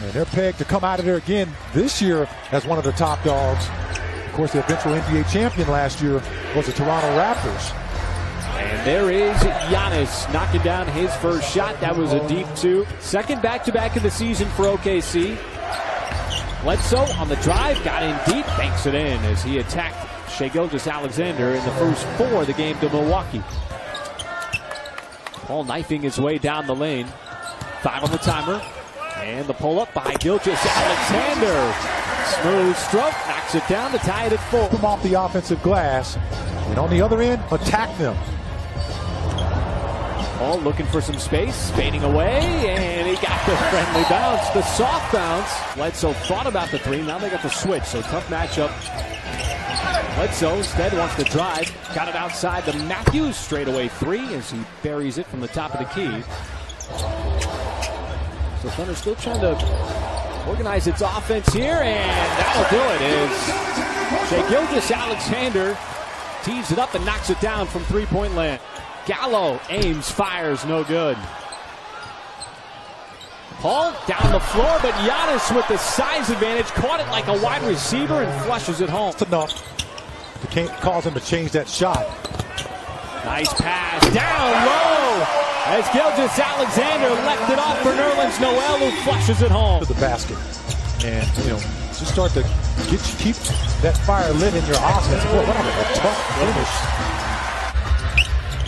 And they're pegged to come out of there again this year as one of the top dogs. Of course, the eventual NBA champion last year was the Toronto Raptors. And there is Giannis knocking down his first shot. That was a deep two. Second back-to-back of the season for OKC. Bledsoe on the drive, got in deep, banks it in as he attacked Shai Gilgeous-Alexander in the first 4 of the game to Milwaukee. Paul knifing his way down the lane. 5 on the timer. And the pull-up by Gilgeous-Alexander. Smooth stroke, knocks it down to tie it at 4. Come off the offensive glass, and on the other end, attack them. Paul looking for some space, fading away, and he got the friendly bounce, the soft bounce. Bledsoe thought about the 3, now they got the switch, so tough matchup. Bledsoe instead wants to drive, got it outside the Matthews straightaway 3 as he buries it from the top of the key. So Thunder still trying to organize its offense here, and that'll do it as Shai Gilgeous-Alexander tees it up and knocks it down from 3-point land. Gallo aims, fires, no good. Paul down the floor, but Giannis with the size advantage caught it like a wide receiver and flushes it home. That's enough to cause him to change that shot. Nice pass down low as Gilgeous-Alexander left it off for Nerlens Noel, who flushes it home To the basket. And, just start to keep that fire lit in your offense. Boy, what a tough finish.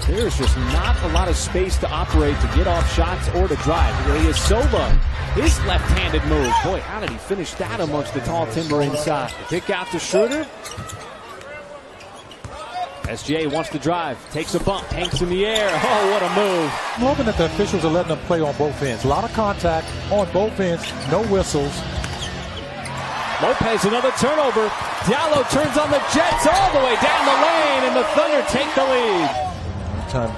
There's just not a lot of space to operate, to get off shots, or to drive. Ilyasova, his left-handed move. Boy, how did he finish that amongst the tall timber inside? Kick out to Schroeder. SGA wants to drive, takes a bump, hangs in the air. Oh, what a move. I'm hoping that the officials are letting them play on both ends. A lot of contact on both ends, no whistles. Lopez, another turnover. Diallo turns on the Jets all the way down the lane, and the Thunder take the lead. Time.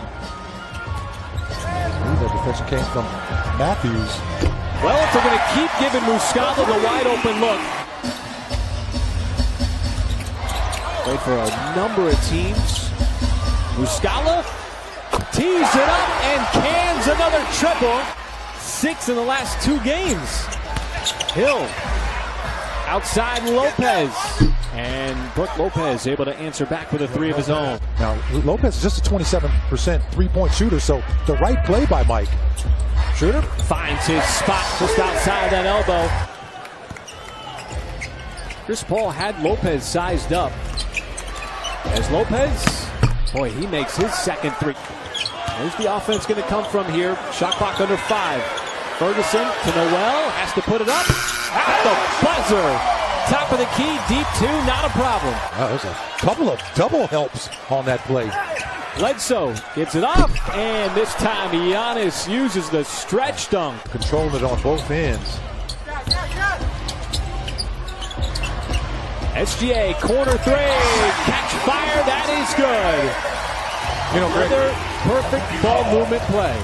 That deflection came from Matthews. Well, if they're going to keep giving Muscala the wide open look. Played for a number of teams. Muscala tees it up and cans another triple. 6 in the last 2 games. Hill outside Lopez. And Brook Lopez able to answer back with a 3 of his own. Now, Lopez is just a 27% three-point shooter, so the right play by Mike. Schroeder finds his spot just outside that elbow. Chris Paul had Lopez sized up. As Lopez, boy, he makes his second 3. Where's the offense going to come from here? Shot clock under 5. Ferguson to Noel, has to put it up. At the buzzer. Top of the key, deep 2, not a problem. Wow, there's a couple of double helps on that play. Bledsoe gets it up, and this time Giannis uses the stretch dunk. Controlling it on both ends. SGA, corner 3, catch fire, that is good. Greg, another perfect ball movement play.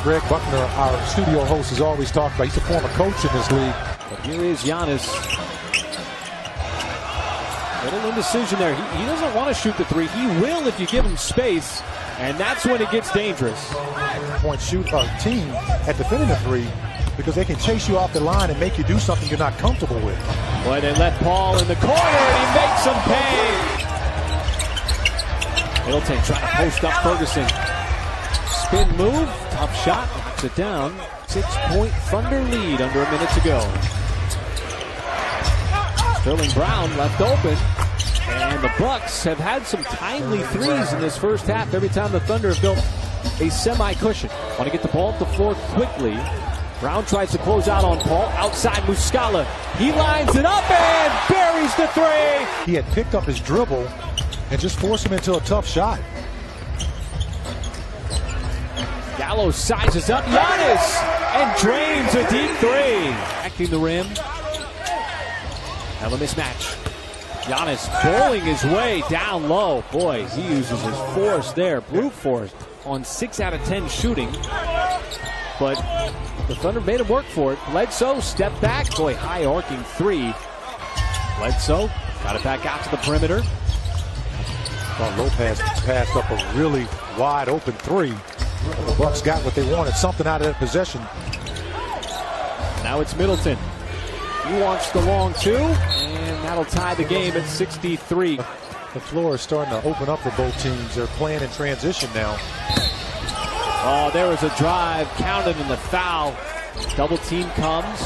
Greg Buckner, our studio host, has always talked about, he's a former coach in this league. But here is Giannis. Little indecision there. He doesn't want to shoot the 3. He will if you give him space, and that's when it gets dangerous. Point shoot team at defending the 3 because they can chase you off the line and make you do something you're not comfortable with. Boy, they let Paul in the corner, and he makes him pay. Middleton trying to post up Ferguson. Spin move, tough shot, knocks it down. 6-point Thunder lead under a minute to go. Sterling Brown left open, and the Bucks have had some timely 3s in this first half every time the Thunder have built a semi-cushion. Want to get the ball up the floor quickly. Brown tries to close out on Paul, outside Muscala. He lines it up and buries the 3. He had picked up his dribble and just forced him into a tough shot. Gallo sizes up Giannis and drains a deep 3. Backing the rim. Now the mismatch. Giannis bowling his way down low. Boy, he uses his force there, brute force, on 6 out of 10 shooting. But the Thunder made him work for it. Bledsoe stepped back. Boy, high arcing 3. Bledsoe got it back out to the perimeter. Well, Lopez passed up a really wide open 3. The Bucks got what they wanted, something out of that possession. Now it's Middleton. He wants the long two, and that'll tie the game at 63. The floor is starting to open up for both teams. They're playing in transition now. Oh, there was a drive, counted in the foul. Double team comes.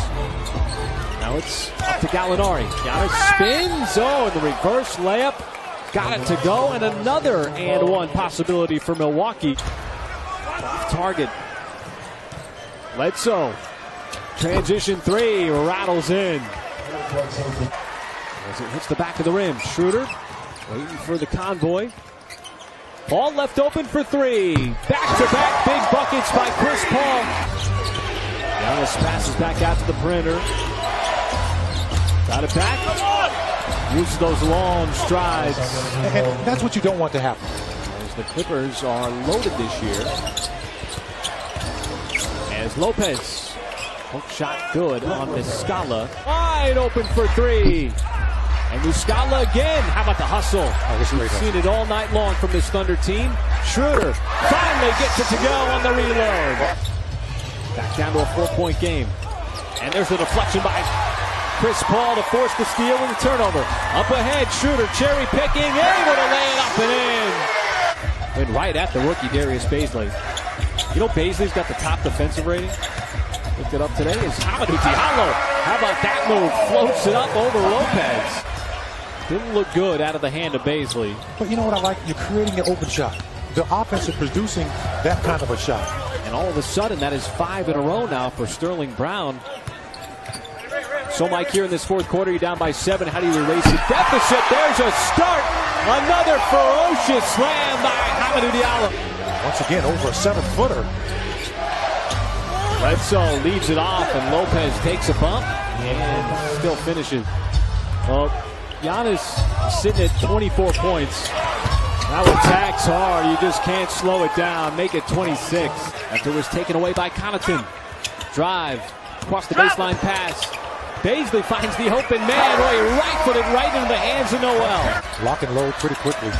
Now it's up to Gallinari. Giannis spins. Oh, and the reverse layup. Got it to go, and another and one possibility for Milwaukee. Target. Bledsoe. Transition three, rattles in. As it hits the back of the rim. Schroeder waiting for the convoy. Paul left open for three. Back-to-back big buckets by Chris Paul. Giannis passes back out to the perimeter. Got it back. Uses those long strides. And that's what you don't want to happen. As the Clippers are loaded this year. As Lopez. Hook shot good on Muscala. Wide open for three. And Muscala again. How about the hustle? We've seen it all night long from this Thunder team. Schroeder finally gets it to go on the reload. Back down to a 4-point game. And there's the deflection by Chris Paul to force the steal with a turnover. Up ahead, Schroeder cherry picking, able to lay it up and in. Went right at the rookie Darius Bazley. You know Bazley's got the top defensive rating. Looked it up today. Is Hamidou Diallo. How about that move? Floats it up over Lopez. Didn't look good out of the hand of Bazley. But you know what I like? You're creating an open shot. The offense is producing that kind of a shot. And all of a sudden, that is 5 in a row now for Sterling Brown. So, Mike, here in this fourth quarter, you're down by 7. How do you erase the deficit? There's a start. Another ferocious slam by Hamidou Diallo. Once again, over a 7-footer. Bledsoe leaves it off, and Lopez takes a bump and still finishes. Well, Giannis sitting at 24 points. Now attacks hard. You just can't slow it down. Make it 26. After it was taken away by Connaughton. Drive. Across the baseline pass. Bazley finds the open man. Boy, he right-footed right into the hands of Noel. Lock and load pretty quickly.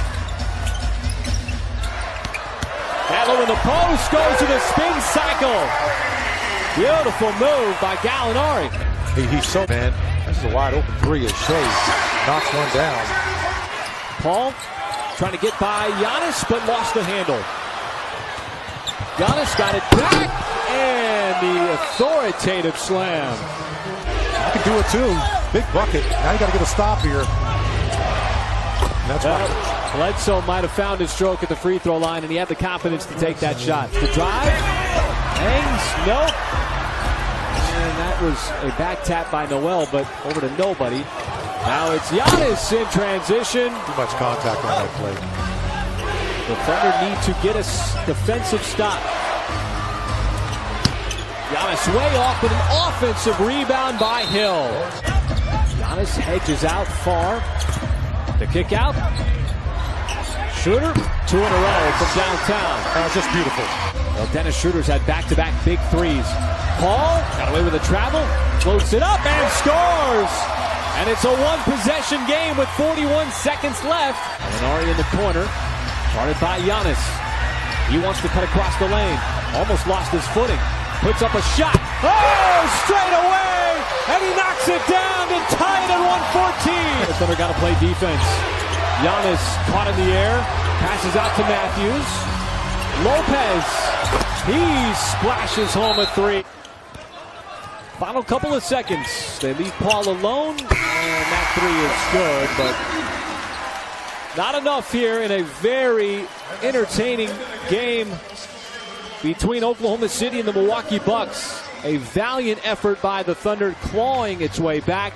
Gallo in the post. Goes to the spin cycle. Beautiful move by Gallinari. He's so, man. This is a wide open three as Shea knocks one down. Paul trying to get by Giannis, but lost the handle. Giannis got it back, and the authoritative slam. You can do it too. Big bucket. Now you got to get a stop here. That's right. Bledsoe might have found his stroke at the free throw line, and he had the confidence to take that shot. The drive. Hangs. Nope. And that was a back tap by Noel, but over to nobody. Now it's Giannis in transition. Too much contact on that play. The Thunder need to get a defensive stop. Giannis way off with an offensive rebound by Hill. Giannis hedges out far. The kick out. Schroeder, 2 in a row from downtown. Just beautiful. Well, Dennis Schroeder's had back-to-back big threes. Paul got away with the travel, floats it up and scores. And it's a one-possession game with 41 seconds left. And Ari in the corner, guarded by Giannis. He wants to cut across the lane. Almost lost his footing. Puts up a shot. Oh, straight away! And he knocks it down to tie it at 114. The Thunder got to play defense. Giannis caught in the air, passes out to Matthews. Lopez, he splashes home a 3. Final couple of seconds. They leave Paul alone, and that 3 is good, but not enough here in a very entertaining game between Oklahoma City and the Milwaukee Bucks. A valiant effort by the Thunder, clawing its way back.